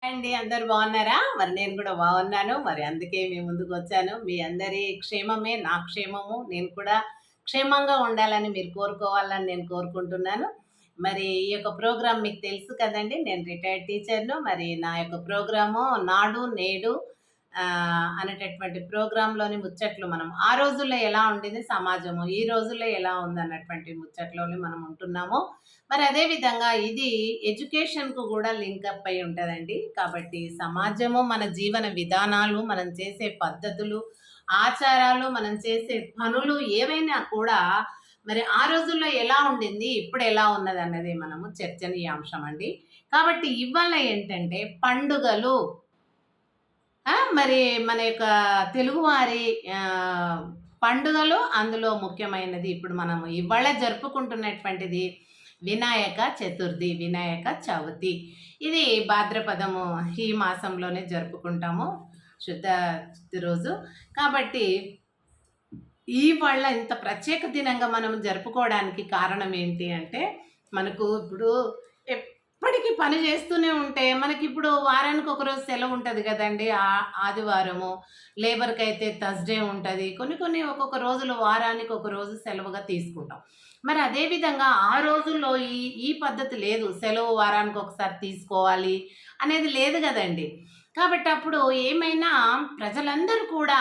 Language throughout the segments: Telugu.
అండి అందరు బాగున్నారా? మరి నేను కూడా బాగున్నాను. మరి అందుకే మీ ముందుకు వచ్చాను. మీ అందరి క్షేమమే నా క్షేమము. నేను కూడా క్షేమంగా ఉండాలని మీరు కోరుకోవాలని నేను కోరుకుంటున్నాను. మరి ఈ యొక్క ప్రోగ్రామ్ మీకు తెలుసు కదండీ! నేను రిటైర్డ్ టీచర్‌ను. మరి నా యొక్క ప్రోగ్రాము నాడు నేడు అనేటటువంటి ప్రోగ్రామ్‌లోని ముచ్చట్లు మనం ఆ రోజుల్లో ఎలా ఉండింది సమాజము, ఈ రోజుల్లో ఎలా ఉందన్నటువంటి ముచ్చట్లోని మనం ఉంటున్నాము. మరి అదే విధంగా ఇది ఎడ్యుకేషన్‌కు కూడా లింకప్ అయి ఉంటదండి. కాబట్టి సమాజము, మన జీవన విధానాలు, మనం చేసే పద్ధతులు, ఆచారాలు, మనం చేసే పనులు ఏవైనా కూడా మరి ఆ రోజుల్లో ఎలా ఉండింది, ఇప్పుడు ఎలా ఉన్నదన్నది మనము చర్చనీయాంశం అండి. కాబట్టి ఇవాళ ఏంటంటే పండుగలు మరి మన యొక్క తెలుగువారి ఆహ్, పండుగలు అందులో ముఖ్యమైనది ఇప్పుడు మనము ఇవాళ జరుపుకుంటున్నటువంటిది వినాయక చతుర్థి, వినాయక చవితి. ఇది భాద్రపదము ఈ మాసంలోనే జరుపుకుంటాము. శుద్ధ చవితి రోజు. కాబట్టి ఇవాళ ఇంత ప్రత్యేక దినంగా మనం జరుపుకోవడానికి కారణం ఏంటి అంటే, మనకు ఇప్పుడు ఎప్పటికి పని చేస్తూనే ఉంటే, మనకిప్పుడు వారానికి ఒకరోజు సెలవు ఉంటది గదండీ! ఆదివారము. లేబర్‌కైతే థర్స్‌డే ఉంటది. కొన్ని కొన్ని ఒక్కొక్క రోజులు వారానికి ఒక రోజు సెలవుగా తీసుకుంటాం. మరి అదే విధంగా ఆ రోజుల్లో ఈ ఈ పద్ధతి లేదు. సెలవు వారానికి ఒకసారి తీసుకోవాలి అనేది లేదు గదండీ! కాబట్టి అప్పుడు ఏమైనా ప్రజలందరూ కూడా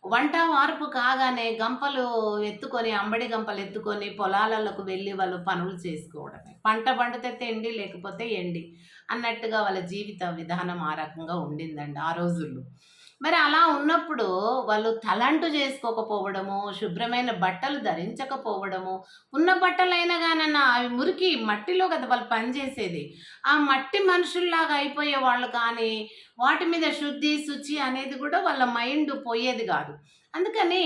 వంట వార్పు కాగానే గంపలు ఎత్తుకొని, అంబడి గంపలు ఎత్తుకొని పొలాలలోకి వెళ్ళి వాళ్ళు పనులు చేసుకోవడమే. పంట పండితే తిండి, లేకపోతే ఎండి అన్నట్టుగా వాళ్ళ జీవిత విధానం ఆ రకంగా ఉండిందండి ఆ రోజుల్లో. మరి అలా ఉన్నప్పుడు వాళ్ళు తలంటు చేసుకోకపోవడము, శుభ్రమైన బట్టలు ధరించకపోవడము, ఉన్న బట్టలైనా గానన్నా అవి మురికి మట్టిలో కదా వాళ్ళు పని చేసేది. ఆ మట్టి మనుషుల్లాగా అయిపోయేవాళ్ళు కానీ, వాటి మీద శుద్ధి, శుచి అనేది కూడా వాళ్ళ మైండ్ పోయేది గాదు. అందుకని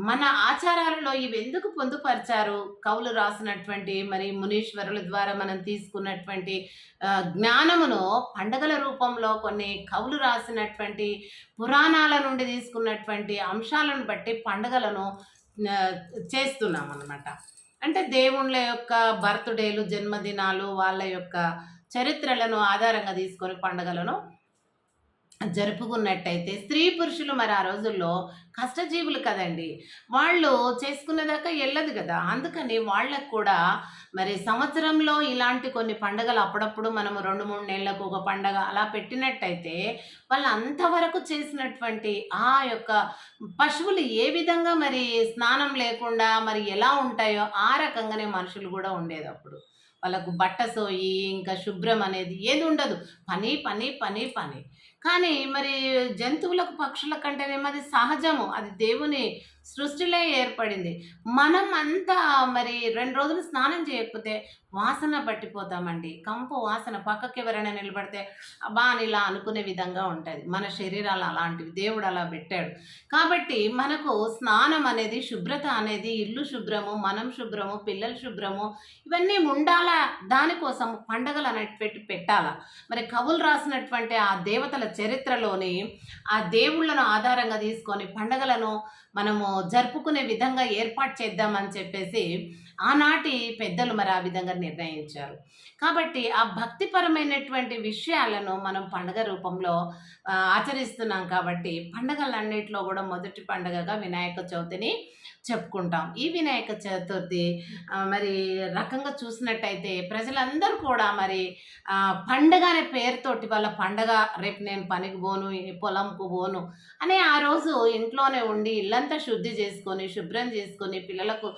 మన ఆచారాలలో ఇవెందుకు పొందుపరిచారు? కవులు రాసినటువంటి మరి మునీశ్వరుల ద్వారా మనం తీసుకున్నటువంటి జ్ఞానమును పండగల రూపంలో కొన్ని కవులు రాసినటువంటి పురాణాల నుండి తీసుకున్నటువంటి అంశాలను బట్టి పండుగలను ఆహ్, చేస్తున్నామనమాట. అంటే దేవుళ్ళ యొక్క బర్త్‌డేలు, జన్మదినాలు, వాళ్ళ యొక్క చరిత్రలను ఆధారంగా తీసుకొని పండుగలను జరుపుకున్నట్టయితే స్త్రీ పురుషులు మరి ఆ రోజుల్లో కష్టజీవులు కదండి. వాళ్ళు చేసుకునేదాకా ఎళ్ళదు గదా! అందుకని వాళ్ళకి కూడా మరి సంవత్సరంలో ఇలాంటి కొన్ని పండుగలు అప్పుడప్పుడు మనము 2, 3 నెలలకు ఒక పండగ అలా పెట్టినట్టయితే వాళ్ళు అంతవరకు చేసినటువంటి ఆ యొక్క పశువులు ఏ విధంగా మరి స్నానం లేకుండా మరి ఎలా ఉంటాయో ఆ రకంగానే మనుషులు గూడా ఉండేదప్పుడు. వాళ్ళకు బట్ట సోయి, ఇంకా శుభ్రం అనేది ఏది ఉండదు. పని, పని, పని, పని. కానీ మరి జంతువులకు, పక్షుల కంటేనేమో అది సహజము. అది దేవుని సృష్టిలో ఏర్పడింది. మనం అంతా మరి 2 రోజులు స్నానం చేయకపోతే వాసన పట్టిపోతామండి. కంపు వాసన పక్కకి ఎవరైనా నిలబడితే అబ్బా! అని ఇలా అనుకునే విధంగా ఉంటది. మన శరీరాలు అలాంటివి. దేవుడు అలా పెట్టాడు. కాబట్టి మనకు స్నానం అనేది, శుభ్రత అనేది, ఇల్లు శుభ్రము, మనం శుభ్రము, పిల్లలు శుభ్రము ఇవన్నీ ఉండాలా. దానికోసం పండగలు అనేటివి పెట్టాలా. మరి కవులు రాసినటువంటి ఆ దేవతల చరిత్రలోని ఆ దేవుళ్ళను ఆధారంగా తీసుకొని పండగలను మనము జరుపుకునే విధంగా ఏర్పాటు చేద్దామని చెప్పేసి ఆనాటి పెద్దలు మరి ఆ విధంగా నిర్ణయించారు. కాబట్టి ఆ భక్తిపరమైనటువంటి విషయాలను మనం పండగ రూపంలో ఆచరిస్తున్నాం కాబట్టి పండగలన్నిటిలో కూడా మొదటి పండగగా వినాయక చవితిని చెప్పుకుంటాం. ఈ వినాయక చతుర్థి మరి రకంగా చూసినట్టయితే ప్రజలందరూ కూడా మరి పండగ అనే పేరుతోటి వాళ్ళ పండగ రేపు నేను పనికి పోను, పొలంకు పోను అని ఆ రోజు ఇంట్లోనే ఉండి ఇల్లంతా శుద్ధి చేసుకొని, శుభ్రం చేసుకొని పిల్లలకు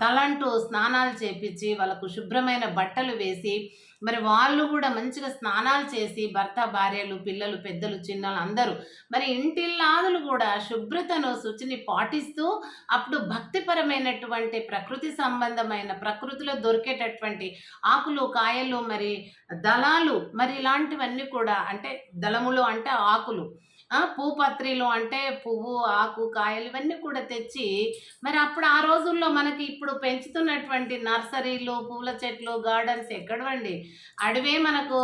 తలంటూ స్నానాలు చేపిచ్చి, వాళ్ళకు శుభ్రమైన బట్టలు వేసి, మరి వాళ్ళు కూడా మంచిగా స్నానాలు చేసి భర్త, భార్యలు, పిల్లలు, పెద్దలు, చిన్నలు అందరూ మరి ఇంటిల్లాదులు కూడా శుభ్రతను, శుచిని పాటిస్తూ అప్పుడు భక్తిపరమైనటువంటి ప్రకృతి సంబంధమైన ప్రకృతిలో దొరికేటటువంటి ఆకులు, కాయలు, మరి దళాలు మరి ఇలాంటివన్నీ కూడా అంటే దళములు అంటే ఆకులు. పూపత్రిలు అంటే పువ్వు, ఆకు, కాయలు ఇవన్నీ కూడా తెచ్చి మరి అప్పుడు ఆ రోజుల్లో మనకి ఇప్పుడు పెంచుతున్నటువంటి నర్సరీలు, పూల చెట్లు, గార్డెన్స్ ఎక్కడవండి? అడవే మనకు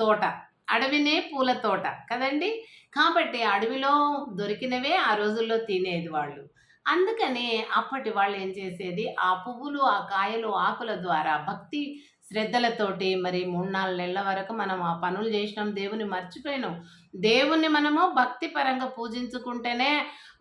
తోట. అడవినే పూల తోట కదండీ! కాబట్టి అడవిలో దొరికినవే ఆ రోజుల్లో తినేది వాళ్ళు. అందుకని అప్పటి వాళ్ళు ఏం చేసేది, ఆ పువ్వులు, ఆ కాయలు, ఆకుల ద్వారా భక్తి శ్రద్ధలతోటి మరి 3, 4 నెలల వరకు మనం ఆ పనులు చేసినాం. దేవుని మర్చిపోయినాం. దేవుణ్ణి మనము భక్తి పరంగా పూజించుకుంటేనే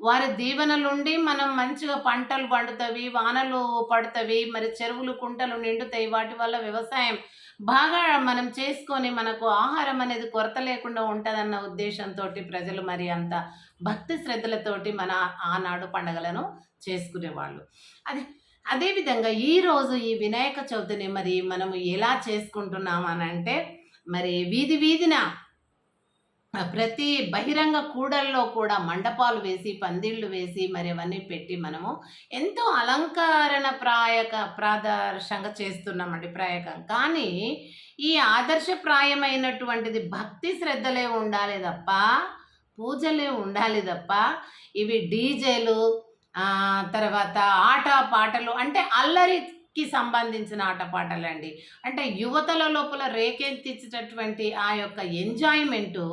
వారి దీవెనలుండి మనం మంచిగా పంటలు పండుతవి, వానలు పడతవి, మరి చెరువులు, కుంటలు నిండుతాయి. వాటి వల్ల వ్యవసాయం బాగా మనం చేసుకొని మనకు ఆహారం అనేది కొరత లేకుండా ఉంటదన్న ఉద్దేశంతోటి ప్రజలు మరి అంత భక్తి శ్రద్ధలతోటి మన ఆనాడు పండగలను చేసుకునేవాళ్ళు. అది అదే విధంగా ఈరోజు ఈ వినాయక చవితిని మరి మనము ఎలా చేసుకుంటున్నాం అనంటే, మరి వీధి వీధిన ప్రతి బహిరంగ కూడల్లో కూడా మండపాలు వేసి, పందిళ్ళు వేసి మరి అవన్నీ పెట్టి మనము ఎంతో అలంకరణ ప్రాదర్శంగా చేస్తున్నామండి ప్రాయకం. కానీ ఈ ఆదర్శప్రాయమైనటువంటిది భక్తి శ్రద్ధలే ఉండాలి తప్ప, పూజలే ఉండాలి తప్ప, ఇవి డీజేలు తర్వాత ఆట పాటలు అంటే అల్లరికి సంబంధించిన ఆటపాటలండి. అంటే యువతల లోపల రేకెత్తించేటటువంటి ఆ యొక్క ఎంజాయ్‌మెంటు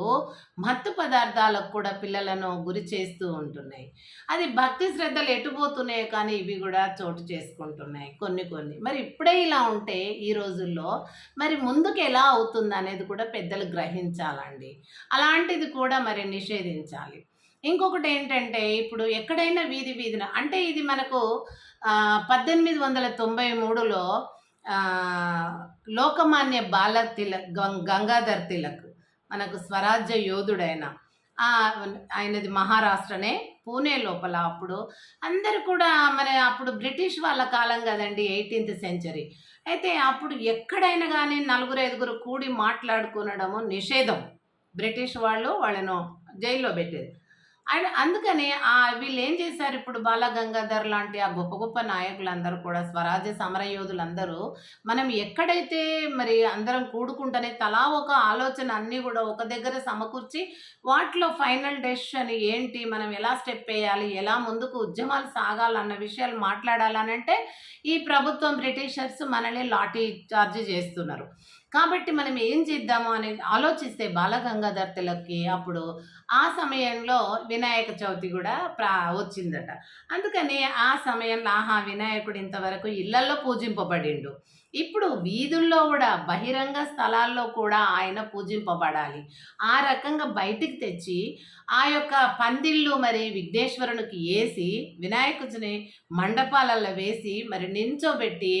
మత్తు పదార్థాలకు కూడా పిల్లలను గురి చేస్తూ ఉంటున్నాయి. అది భక్తి శ్రద్ధలు ఎటుపోతున్నాయో కానీ ఇవి గూడా చోటు చేసుకుంటున్నాయి కొన్ని కొన్ని. మరి ఇప్పుడే ఇలా ఉంటే ఈ రోజుల్లో మరి ముందుకు ఎలా అవుతుందనేది కూడా పెద్దలు గ్రహించాలండి. అలాంటిది కూడా మరి నిషేధించాలి. ఇంకొకటేంటంటే, ఇప్పుడు ఎక్కడైనా వీధి వీధిన అంటే ఇది మనకు 1893లో ఆహ్, లోకమాన్య బాల తిలక్ గంగాధర్ తిలక్ మనకు స్వరాజ్య యోధుడైన ఆయనది మహారాష్ట్రనే పూణే లోపల అప్పుడు అందరూ కూడా మన అప్పుడు బ్రిటిష్ వాళ్ళ కాలం గదండీ! 18థ్ సెంచరీ. అయితే అప్పుడు ఎక్కడైనా గానీ నలుగురు, ఐదుగురు కూడి మాట్లాడుకునడము నిషేధం. బ్రిటిష్ వాళ్ళు వాళ్ళను జైల్లో బెట్టేది. అండ్ అందుకని వీళ్ళేం చేశారు ఇప్పుడు బాలగంగాధర్ లాంటి ఆ గొప్ప గొప్ప నాయకులందరూ కూడా స్వరాజ్య సమరయోధులందరూ మనం ఎక్కడైతే మరి అందరం కూడుకుంటేనే తలా ఒక ఆలోచన అన్నీ గూడా ఒక దగ్గర సమకూర్చి వాటిలో ఫైనల్ డెసిషన్ ఏంటి? మనం ఎలా స్టెప్ ఎయ్యాలి? ఎలా ముందుకు ఉద్యమాలు సాగాలన్న విషయాలు మాట్లాడాలనంటే ఈ ప్రభుత్వం బ్రిటిషర్స్ మనల్ని లాఠీ చార్జ్ చేస్తున్నారు. కాబట్టి మనం ఏం చేద్దాము అని ఆలోచిస్తే బాలగంగాధర్ తిలక్‌కి అప్పుడు ఆ సమయంలో వినాయక చవితి గూడా వచ్చిందట. అందుకని ఆ సమయంలో ఆహా! వినాయకుడు ఇంతవరకు ఇళ్లల్లో పూజింపబడిండు. ఇప్పుడు వీధుల్లో గూడా బహిరంగ స్థలాల్లో కూడా ఆయన పూజింపబడాలి. ఆ రకంగా బయటికి తెచ్చి ఆ యొక్క పందిళ్ళు మరి విఘ్నేశ్వరునికి ఏసి వినాయకుడిని మండపాలలో వేసి మరి నించోబెట్టి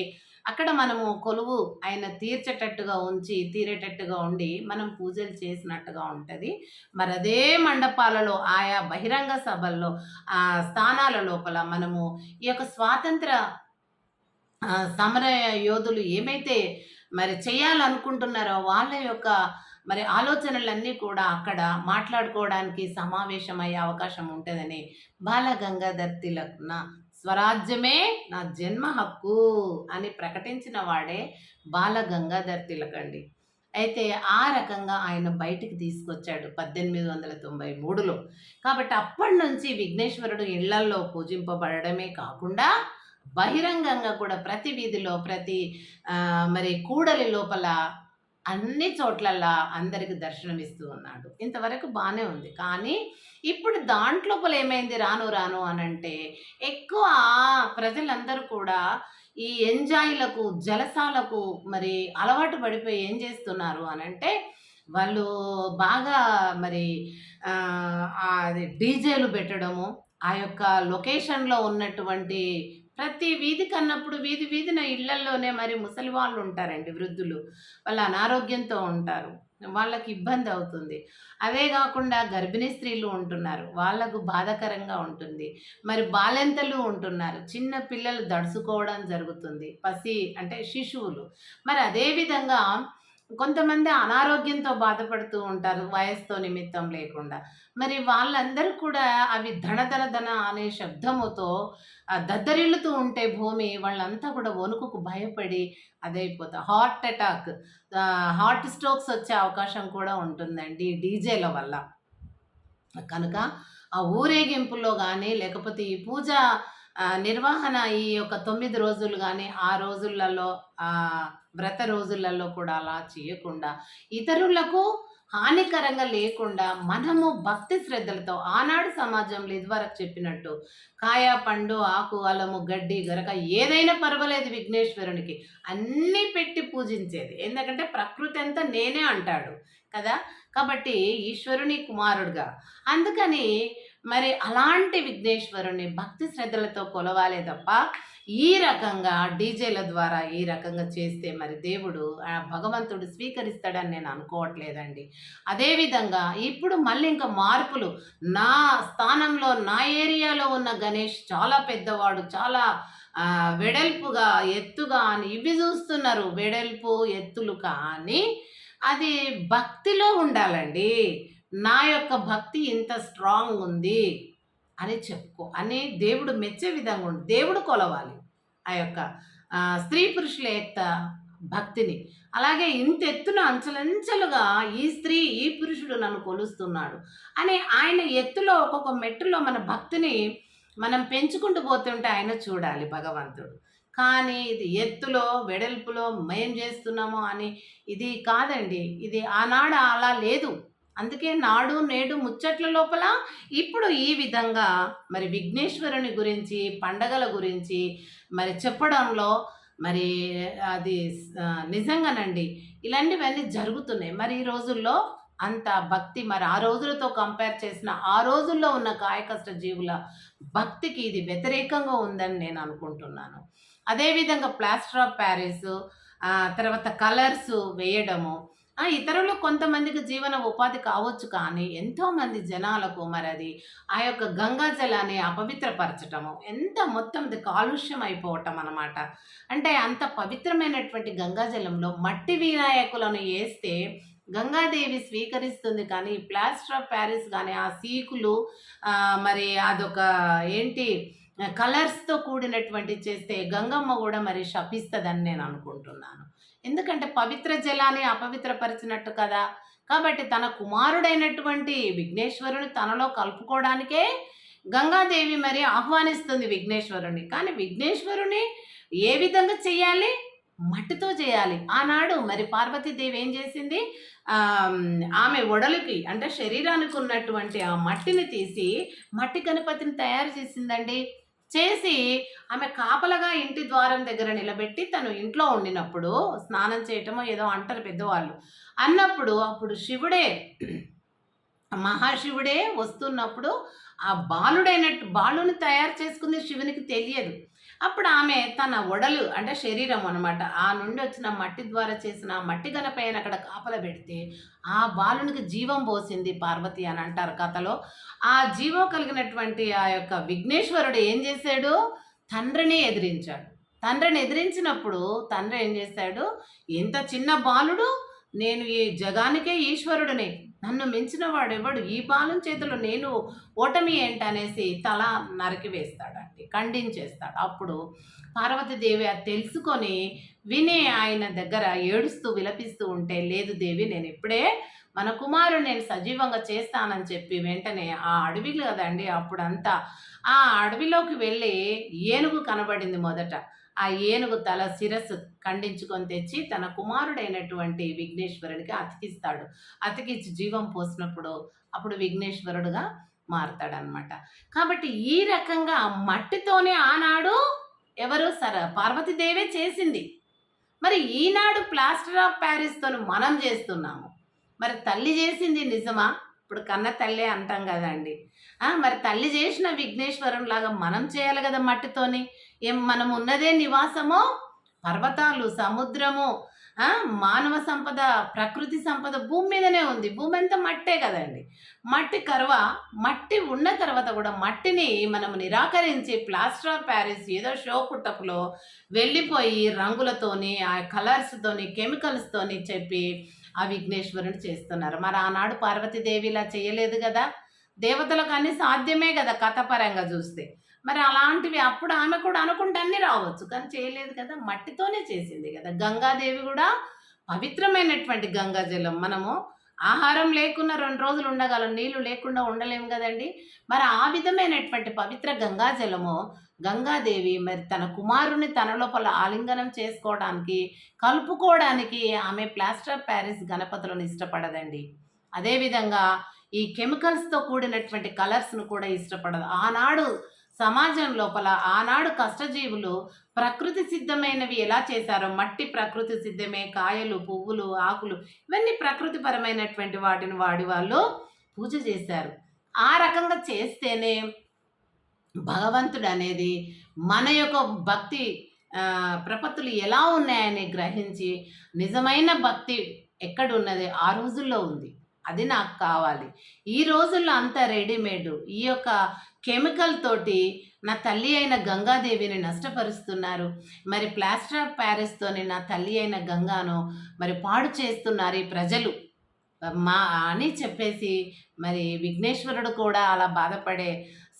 అక్కడ మనము కొలువు ఆయన తీర్చేటట్టుగా ఉంచి, తీరేటట్టుగా ఉండి, మనం పూజలు చేసినట్టుగా ఉంటది. మరదే మండపాలలో ఆయా బహిరంగ సభల్లో స్థానాల లోపల మనము ఈ యొక్క స్వాతంత్ర సమర యోధులు ఏమైతే మరి చేయాలనుకుంటున్నారో వాళ్ళ యొక్క మరి ఆలోచనలన్నీ కూడా అక్కడ మాట్లాడుకోవడానికి సమావేశమయ్యే అవకాశం ఉంటదని బాల గంగాధర్ తిలక్ స్వరాజ్యమే నా జన్మ హక్కు అని ప్రకటించిన వాడే బాల గంగాధర్ తిలక్ అండి. అయితే ఆ రకంగా ఆయన బయటికి తీసుకొచ్చాడు 1893లో. కాబట్టి అప్పటినుంచి విఘ్నేశ్వరుడు ఇళ్లల్లో పూజింపబడడమే కాకుండా బహిరంగంగా కూడా ప్రతి వీధిలో ప్రతి మరి కూడలి లోపల అన్ని చోట్లల్లా అందరికి దర్శనమిస్తూ ఉన్నాడు. ఇంతవరకు బానే ఉంది. కానీ ఇప్పుడు దాంట్లోపల ఏమైంది రాను రాను అనంటే ఎక్కువ ప్రజలందరూ కూడా ఈ ఎంజాయ్‌లకు, జలసాలకు మరి అలవాటు పడిపోయి ఏం చేస్తున్నారు అనంటే వాళ్ళు బాగా మరి అది డీజేలు పెట్టడము, ఆ యొక్క లొకేషన్‌లో ఉన్నటువంటి ప్రతి వీధికన్నప్పుడు వీధి వీధిన ఇళ్లల్లోనే మరి ముసలి వాళ్ళు ఉంటారండి వృద్ధులు. వాళ్ళు అనారోగ్యంతో ఉంటారు. వాళ్ళకి ఇబ్బందవుతుంది. అదే గాకుండా గర్భిణీ స్త్రీలు ఉంటున్నారు. వాళ్ళకు బాధాకరంగా ఉంటుంది. మరి బాలింతలు ఉంటున్నారు. చిన్న పిల్లలు దడుసుకోవడం జరుగుతుంది. అంటే శిశువులు. మరి అదే విధంగా కొంతమంది అనారోగ్యంతో బాధపడుతూ ఉంటారు వయస్సుతో నిమిత్తం లేకుండా. మరి వాళ్ళందరూ కూడా అవి ధన ధన ధన అనే శబ్దముతో దద్దరిల్లుతూ ఉంటే భూమి వాళ్ళంతా కూడా వణుకుకు భయపడి అదైపోతారు. హార్ట్ అటాక్, హార్ట్ స్ట్రోక్స్ వచ్చే అవకాశం కూడా ఉంటుందండి ఈ డీజేల వల్ల. కనుక ఆ ఊరేగింపుల్లో గానీ, లేకపోతే ఈ పూజ నిర్వహణ ఈ యొక్క 9 రోజులు గానీ, ఆ రోజులలో వ్రత రోజులలో కూడా అలా చేయకుండా, ఇతరులకు హానికరంగా లేకుండా మనము భక్తి శ్రద్ధలతో ఆనాడు సమాజంలో ఇదివరకు చెప్పినట్టు కాయ, పండు, ఆకు, అలము, గడ్డి, గరక ఏదైనా పర్వాలేదు విఘ్నేశ్వరునికి అన్నీ పెట్టి పూజించేది. ఎందుకంటే ప్రకృతి అంతా నేనే అంటాడు కదా! కాబట్టి ఈశ్వరుని కుమారుడుగా. అందుకని మరి అలాంటి విఘ్నేశ్వరుని భక్తి శ్రద్ధలతో కొలవాలే తప్ప ఈ రకంగా డీజేల ద్వారా ఈ రకంగా చేస్తే మరి దేవుడు భగవంతుడు స్వీకరిస్తాడని నేను అనుకోవట్లేదండి. అదేవిధంగా ఇప్పుడు మళ్ళీ ఇంకా మార్పులు నా స్థానంలో నా ఏరియాలో ఉన్న గణేష్ చాలా పెద్దవాడు, చాలా వెడల్పుగా ఎత్తుగా అని ఇవి చూస్తున్నారు, వెడల్పు ఎత్తులు. కానీ అది భక్తిలో ఉండాలండి. నా యొక్క భక్తి ఇంత స్ట్రాంగ్ ఉంది అని చెప్పుకో అని దేవుడు మెచ్చే విధంగా ఉంది. దేవుడు కొలవాలి ఆ యొక్క స్త్రీ పురుషుల యొక్క భక్తిని. అలాగే ఇంత ఎత్తున అంచెలంచెలుగా ఈ స్త్రీ ఈ పురుషుడు నన్ను కొలుస్తున్నాడు అని ఆయన ఎత్తులో ఒక్కొక్క మెట్టులో మన భక్తిని మనం పెంచుకుంటూ పోతుంటే ఆయన చూడాలి భగవంతుడు. కానీ ఇది ఎత్తులో వెడల్పులో మేం చేస్తున్నామో అని ఇది కాదండి. ఇది ఆనాడు అలా లేదు. అందుకే నాడు నేడు ముచ్చట్ల లోపల ఇప్పుడు ఈ విధంగా మరి విఘ్నేశ్వరుని గురించి పండగల గురించి మరి చెప్పడంలో మరి అది నిజంగానండి ఇలాంటివన్నీ జరుగుతున్నాయి. మరి ఈ రోజుల్లో అంత భక్తి మరి ఆ రోజులతో కంపేర్ చేసిన ఆ రోజుల్లో ఉన్న కాయకష్ట జీవుల భక్తికి ఇది వ్యతిరేకంగా ఉందని నేను అనుకుంటున్నాను. అదేవిధంగా ప్లాస్టర్ ఆఫ్ ప్యారిస్, తర్వాత కలర్స్ వేయడము ఇతరులు కొంతమందికి జీవన ఉపాధి కావచ్చు. కానీ ఎంతోమంది జనాలకు మరి అది ఆ యొక్క గంగా జలాన్ని అపవిత్రపరచటము ఎంత మొత్తం అది కాలుష్యం అయిపోవటం అన్నమాట. అంటే అంత పవిత్రమైనటువంటి గంగా జలంలో మట్టి వినాయకులను వేస్తే గంగాదేవి స్వీకరిస్తుంది. కానీ ప్లాస్టర్ ఆఫ్ ప్యారిస్ కానీ ఆ సీకులు మరి అదొక ఏంటి కలర్స్తో కూడినటువంటి చేస్తే గంగమ్మ కూడా మరి శపిస్తుందని నేను అనుకుంటున్నాను. ఎందుకంటే పవిత్ర జలాన్ని అపవిత్రపరిచినట్టు కదా. కాబట్టి తన కుమారుడైనటువంటి విఘ్నేశ్వరుని తనలో కలుపుకోవడానికే గంగాదేవి మరి ఆహ్వానిస్తుంది విఘ్నేశ్వరుని. కానీ విఘ్నేశ్వరుని ఏ విధంగా చేయాలి? మట్టితో చేయాలి. ఆనాడు మరి పార్వతీదేవి ఏం చేసింది? ఆమె ఒడలికి అంటే శరీరానికి ఉన్నటువంటి ఆ మట్టిని తీసి మట్టి గణపతిని తయారు చేసిందండి. చేసి ఆమె కాపలగా ఇంటి ద్వారం దగ్గర నిలబెట్టి తను ఇంట్లో ఉండినప్పుడు స్నానం చేయటమో ఏదో అంటారు పెద్దవాళ్ళు. అన్నప్పుడు అప్పుడు శివుడే మహాశివుడే వస్తున్నప్పుడు ఆ బాలుని తయారు చేసుకుంది శివునికి తెలియదు. అప్పుడు ఆమె తన ఒడలు అంటే శరీరం అనమాట ఆ నుండి వచ్చిన మట్టి ద్వారా చేసిన మట్టి గణపైన అక్కడ కాపల పెడితే ఆ బాలునికి జీవం పోసింది పార్వతి అని అంటారు కథలో. ఆ జీవం కలిగినటువంటి ఆ యొక్క విఘ్నేశ్వరుడు ఏం చేశాడు? తండ్రిని ఎదిరించాడు. తండ్రిని ఎదిరించినప్పుడు తండ్రి ఏం చేశాడు? ఇంత చిన్న బాలుడు, నేను ఈ జగానికే ఈశ్వరుడిని, నన్ను మించిన వాడెవడు, ఈ బాలుని చేతిలో నేను ఓటమి ఏంటనేసి తల నరికి వేస్తాడండి, ఖండించేస్తాడు. అప్పుడు పార్వతీదేవి అది తెలుసుకొని విని ఆయన దగ్గర ఏడుస్తూ విలపిస్తూ ఉంటే, లేదు దేవి నేను ఇప్పుడే మన కుమారుడు నేను సజీవంగా చేస్తానని చెప్పి వెంటనే ఆ అడవిలో కదండి అప్పుడంతా ఆ అడవిలోకి వెళ్ళి ఏనుగు కనబడింది మొదట. ఆ ఏనుగు తల శిరస్సు ఖండించుకొని తెచ్చి తన కుమారుడైనటువంటి విఘ్నేశ్వరుడికి అతికిస్తాడు. అతికిచ్చి జీవం పోసినప్పుడు అప్పుడు విఘ్నేశ్వరుడుగా మారతాడనమాట. కాబట్టి ఈ రకంగా మట్టితోనే ఆనాడు ఎవరు పార్వతీదేవే చేసింది. మరి ఈనాడు ప్లాస్టర్ ఆఫ్ ప్యారిస్‌తోని మనం చేస్తున్నాము. మరి తల్లి చేసింది నిజమా? ఇప్పుడు కన్న తల్లే అంటాం కదండీ! మరి తల్లి చేసిన విఘ్నేశ్వరునిలాగా మనం చేయాలి కదా మట్టితోని. మనం ఉన్నదే నివాసము పర్వతాలు, సముద్రము, మానవ సంపద, ప్రకృతి సంపద భూమి మీదనే ఉంది. భూమి అంతా మట్టే కదండి. మట్టి కరువ. మట్టి ఉన్న తర్వాత కూడా మట్టిని మనం నిరాకరించి ప్లాస్టర్ ఆఫ్ ప్యారిస్ ఏదో షో పుట్టకులో వెళ్ళిపోయి రంగులతోని, ఆ కలర్స్‌తోని, కెమికల్స్‌తోని చెప్పి ఆ విఘ్నేశ్వరుని చేస్తున్నారు. మరి ఆనాడు పార్వతీదేవి ఇలా చేయలేదు కదా! దేవతలకు అన్నీ సాధ్యమే కదా కథపరంగా చూస్తే. మరి అలాంటివి అప్పుడు ఆమె కూడా అనుకుంటే అన్నీ రావచ్చు. కానీ చేయలేదు కదా! మట్టితోనే చేసింది కదా! గంగాదేవి కూడా పవిత్రమైనటువంటి గంగా జలం. మనము ఆహారం లేకున్నా 2 రోజులు ఉండగలం. నీళ్లు లేకుండా ఉండలేము గదండీ! మరి ఆ విధమైనటువంటి పవిత్ర గంగా జలము గంగాదేవి మరి తన కుమారుడిని తన లోపల ఆలింగనం చేసుకోవడానికి, కలుపుకోవడానికి ఆమె ప్లాస్టర్ ఆఫ్ ప్యారిస్ గణపతులను ఇష్టపడదండి. అదేవిధంగా ఈ కెమికల్స్‌తో కూడినటువంటి కలర్స్‌ను కూడా ఇష్టపడదు. ఆనాడు సమాజం లోపల ఆనాడు కష్టజీవులు ప్రకృతి సిద్ధమైనవి ఎలా చేశారో మట్టి ప్రకృతి సిద్ధమే, కాయలు, పువ్వులు, ఆకులు ఇవన్నీ ప్రకృతిపరమైనటువంటి వాటిని వాడి వాళ్ళు పూజ చేశారు. ఆ రకంగా చేస్తేనే భగవంతుడనేది మన యొక్క భక్తి ప్రపత్తులు ఎలా ఉన్నాయని గ్రహించి నిజమైన భక్తి ఎక్కడున్నది ఆ రోజుల్లో ఉంది. అది నాకు కావాలి. ఈ రోజుల్లో అంతా రెడీమేడ్. ఈ యొక్క కెమికల్ తోటి నా తల్లి అయిన గంగాదేవిని నష్టపరుస్తున్నారు. మరి ప్లాస్టర్ ఆఫ్ ప్యారిస్‌తోని నా తల్లి అయిన గంగాను మరి పాడు చేస్తున్నారు ఈ ప్రజలు. మా అని చెప్పేసి మరి విఘ్నేశ్వరుడు కూడా అలా బాధపడే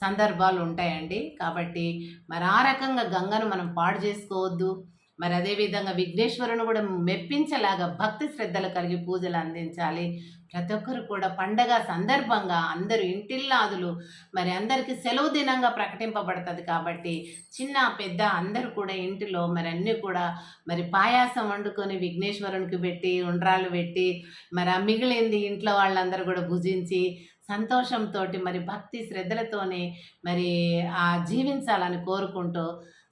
సందర్భాలు ఉంటాయండి. కాబట్టి మరి ఆ రకంగా గంగను మనం పాడు చేసుకోవద్దు. మరి అదేవిధంగా విఘ్నేశ్వరుని కూడా మెప్పించేలాగా భక్తి శ్రద్ధలు కలిగి పూజలు అందించాలి. ప్రతి ఒక్కరు కూడా పండగ సందర్భంగా అందరూ ఇంటిల్లాదులు మరి అందరికీ సెలవు దినంగా ప్రకటింపబడతది కాబట్టి చిన్న, పెద్ద అందరూ కూడా ఇంటిలో మరి అన్నీ కూడా మరి పాయాసం వండుకొని విఘ్నేశ్వరునికి పెట్టి, ఉండ్రాళ్ళు పెట్టి మరి ఆ మిగిలింది ఇంట్లో వాళ్ళందరూ కూడా భుజించి సంతోషంతోటి మరి భక్తి శ్రద్ధలతోని మరి జీవించాలని కోరుకుంటూ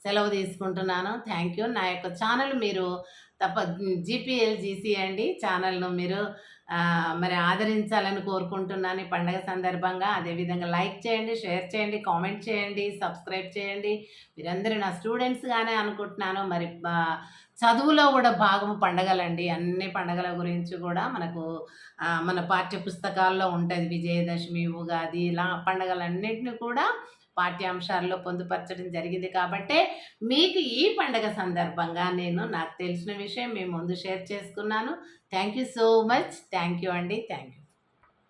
సెలవు తీసుకుంటున్నాను. Thank you. నా యొక్క ఛానల్ మీరు జీపీఎల్‌జీసీ అండి. ఛానల్‌ను మీరు మరి ఆదరించాలని కోరుకుంటున్నాను ఈ పండగ సందర్భంగా. అదేవిధంగా లైక్ చేయండి, షేర్ చేయండి, కామెంట్ చేయండి, సబ్స్క్రైబ్ చేయండి. మీరందరూ నా స్టూడెంట్స్‌గానే అనుకుంటున్నాను. మరి చదువులో కూడా భాగము పండగలండి. అన్ని పండగల గురించి కూడా మనకు మన పాఠ్య పుస్తకాల్లో ఉంటది. విజయదశమి, ఉగాది ఇలా పండగలన్నిటిని కూడా పాఠ్యాంశాల్లో పొందుపరచడం జరిగింది కాబట్టే మీకు ఈ పండగ సందర్భంగా నేను నాకు తెలిసిన విషయం మీ ముందు షేర్ చేసుకున్నాను. Thank you so much. Thank you అండి. Thank you.